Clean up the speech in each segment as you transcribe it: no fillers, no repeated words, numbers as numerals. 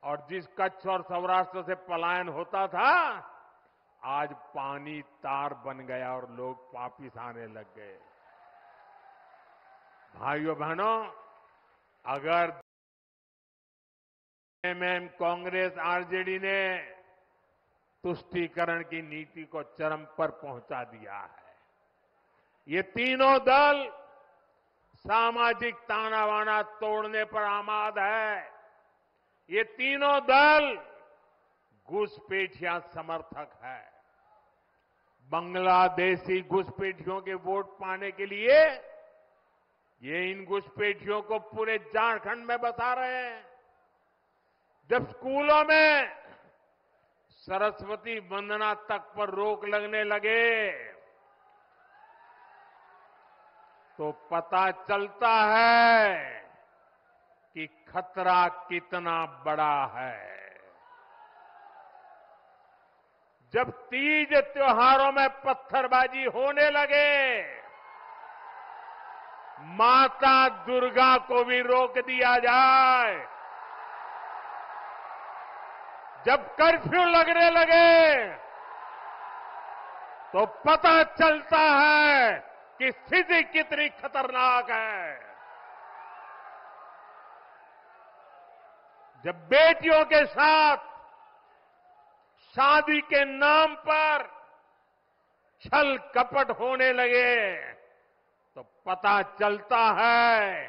और जिस कच्छ और सौराष्ट्र से पलायन होता था, आज पानी तार बन गया और लोग वापिस आने लग गए। भाइयों बहनों, अगर एमएम, कांग्रेस, आरजेडी ने तुष्टीकरण की नीति को चरम पर पहुंचा दिया है, ये तीनों दल सामाजिक ताना बाना तोड़ने पर आमाद है। ये तीनों दल घुसपैठिया समर्थक है। बांग्लादेशी घुसपैठियों के वोट पाने के लिए ये इन घुसपैठियों को पूरे झारखंड में बसा रहे हैं। जब स्कूलों में सरस्वती वंदना तक पर रोक लगने लगे तो पता चलता है कि खतरा कितना बड़ा है। जब तीज त्योहारों में पत्थरबाजी होने लगे, माता दुर्गा को भी रोक दिया जाए, जब कर्फ्यू लगने लगे तो पता चलता है कि स्थिति कितनी खतरनाक है। जब बेटियों के साथ शादी के नाम पर छल कपट होने लगे तो पता चलता है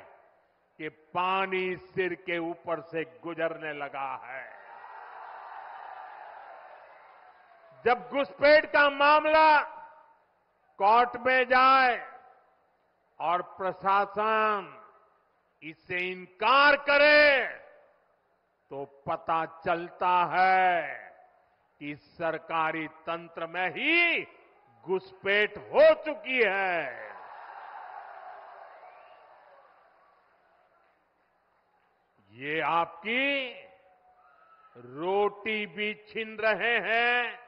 कि पानी सिर के ऊपर से गुजरने लगा है। जब घुसपैठ का मामला कोर्ट में जाए और प्रशासन इससे इनकार करे तो पता चलता है कि सरकारी तंत्र में ही घुसपैठ हो चुकी है। ये आपकी रोटी भी छीन रहे हैं,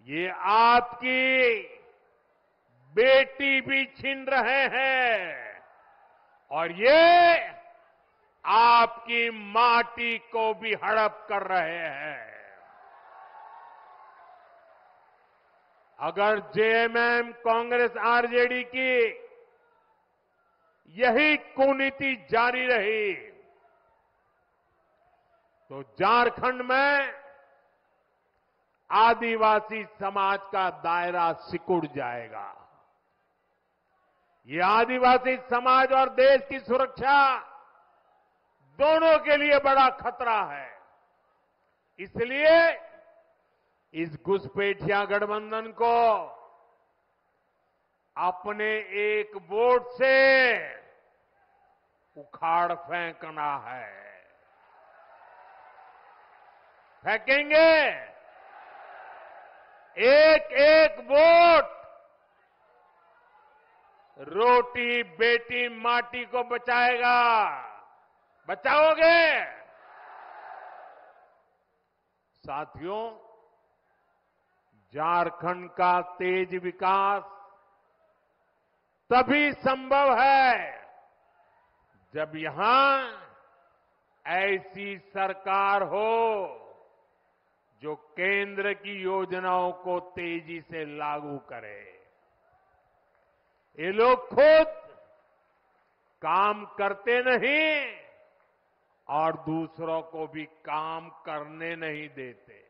ये आपकी बेटी भी छीन रहे हैं और ये आपकी माटी को भी हड़प कर रहे हैं। अगर जेएमएम, कांग्रेस, आरजेडी की यही कुनीति जारी रही तो झारखंड में आदिवासी समाज का दायरा सिकुड़ जाएगा। ये आदिवासी समाज और देश की सुरक्षा दोनों के लिए बड़ा खतरा है। इसलिए इस घुसपैठिया गठबंधन को अपने एक वोट से उखाड़ फेंकना है। फेंकेंगे। एक एक वोट रोटी, बेटी, माटी को बचाएगा। बचाओगे? साथियों, झारखंड का तेज विकास तभी संभव है जब यहां ऐसी सरकार हो जो केंद्र की योजनाओं को तेजी से लागू करे। ये लोग खुद काम करते नहीं और दूसरों को भी काम करने नहीं देते।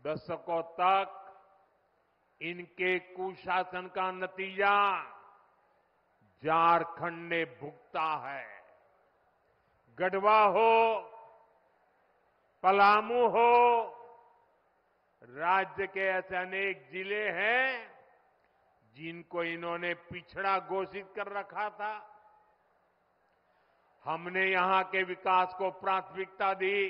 दशकों तक इनके कुशासन का नतीजा झारखंड ने भुगता है। गढ़वा हो, पलामू हो, राज्य के ऐसे अनेक जिले हैं जिनको इन्होंने पिछड़ा घोषित कर रखा था। हमने यहां के विकास को प्राथमिकता दी।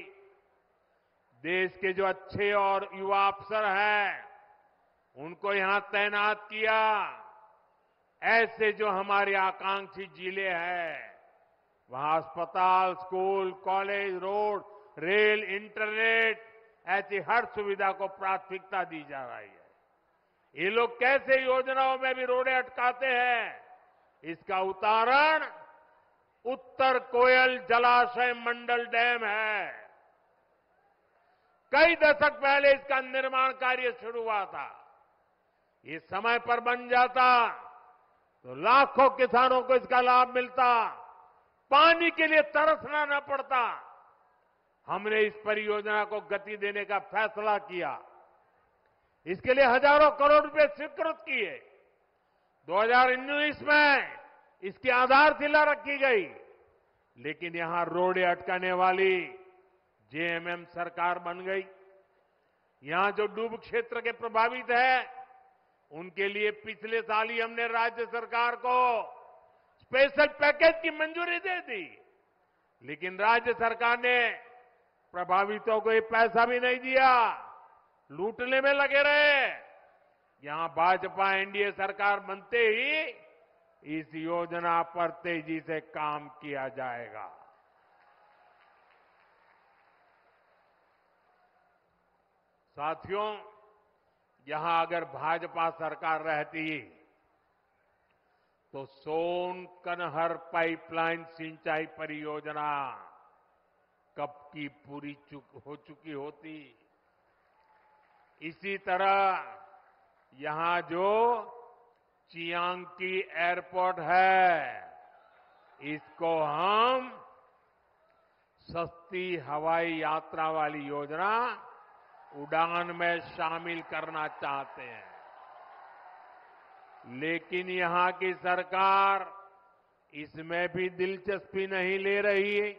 देश के जो अच्छे और युवा अफसर हैं उनको यहां तैनात किया। ऐसे जो हमारे आकांक्षी जिले हैं वहां अस्पताल, school, college, road, rail, internet ऐसी हर सुविधा को प्राथमिकता दी जा रही है। ये लोग कैसे योजनाओं में भी रोड़े अटकाते हैं, इसका उदाहरण उत्तर कोयल जलाशय मंडल डैम है। कई दशक पहले इसका निर्माण कार्य शुरू हुआ था। ये समय पर बन जाता तो लाखों किसानों को इसका लाभ मिलता, पानी के लिए तरसना न पड़ता। हमने इस परियोजना को गति देने का फैसला किया। इसके लिए हजारों करोड़ रुपए स्वीकृत किए। 2019 में इसकी आधारशिला रखी गई, लेकिन यहां रोड़े अटकाने वाली जेएमएम सरकार बन गई। यहां जो डूब क्षेत्र के प्रभावित है, उनके लिए पिछले साल ही हमने राज्य सरकार को स्पेशल पैकेज की मंजूरी दे दी, लेकिन राज्य सरकार ने प्रभावितों को ये पैसा भी नहीं दिया, लूटने में लगे रहे। यहां भाजपा एनडीए सरकार बनते ही इस योजना पर तेजी से काम किया जाएगा। साथियों, यहां अगर भाजपा सरकार रहती तो सोन कनहर पाइपलाइन सिंचाई परियोजना कब की पूरी हो चुकी होती। इसी तरह यहां जो चियांकी एयरपोर्ट है, इसको हम सस्ती हवाई यात्रा वाली योजना उड़ान में शामिल करना चाहते हैं। लेकिन यहां की सरकार इसमें भी दिलचस्पी नहीं ले रही है।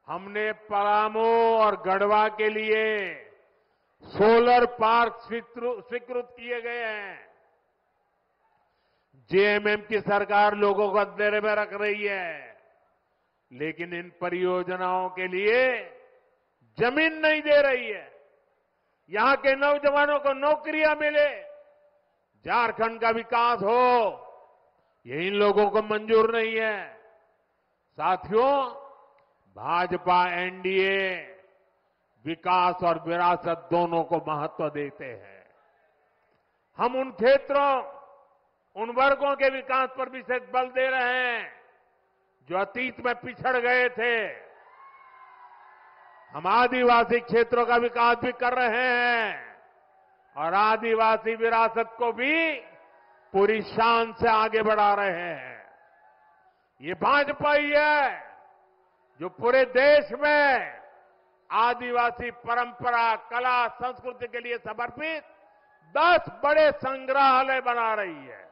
हमने पलामू और गढ़वा के लिए सोलर पार्क स्वीकृत किए गए हैं। जेएमएम की सरकार लोगों को अंधेरे में रख रही है, लेकिन इन परियोजनाओं के लिए जमीन नहीं दे रही है। यहां के नौजवानों को नौकरियां मिले, झारखंड का विकास हो, ये इन लोगों को मंजूर नहीं है। साथियों, भाजपा एनडीए विकास और विरासत दोनों को महत्व देते हैं। हम उन क्षेत्रों, उन वर्गों के विकास पर विशेष बल दे रहे हैं जो अतीत में पिछड़ गए थे। हम आदिवासी क्षेत्रों का विकास भी कर रहे हैं और आदिवासी विरासत को भी पूरी शान से आगे बढ़ा रहे हैं। ये भाजपा ही है जो पूरे देश में आदिवासी परंपरा, कला, संस्कृति के लिए समर्पित 10 बड़े संग्रहालय बना रही है।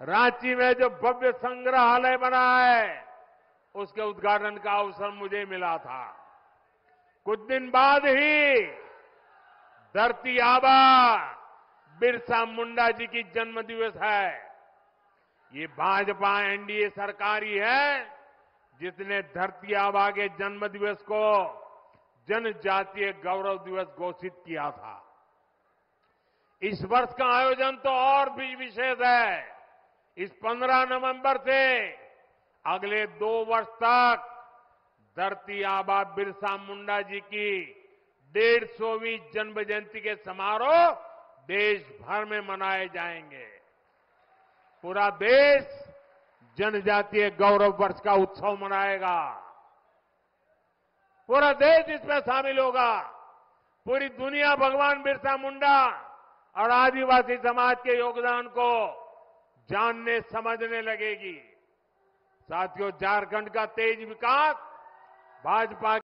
रांची में जो भव्य संग्रहालय बना है, उसके उद्घाटन का अवसर मुझे मिला था। कुछ दिन बाद ही धरती आबा बिरसा मुंडा जी की जन्म दिवस है। ये भाजपा एनडीए सरकार ही है जिसने धरती आबा के जन्म दिवस को जनजातीय गौरव दिवस घोषित किया था। इस वर्ष का आयोजन तो और भी विशेष है। इस 15 नवंबर से अगले 2 वर्ष तक धरती आबा बिरसा मुंडा जी की 150वीं जन्म जयंती के समारोह देश भर में मनाए जाएंगे। पूरा देश जनजातीय गौरव वर्ष का उत्सव मनाएगा। पूरा देश इसमें शामिल होगा। पूरी दुनिया भगवान बिरसा मुंडा और आदिवासी समाज के योगदान को जानने समझने लगेगी। साथियों, झारखंड का तेज विकास भाजपा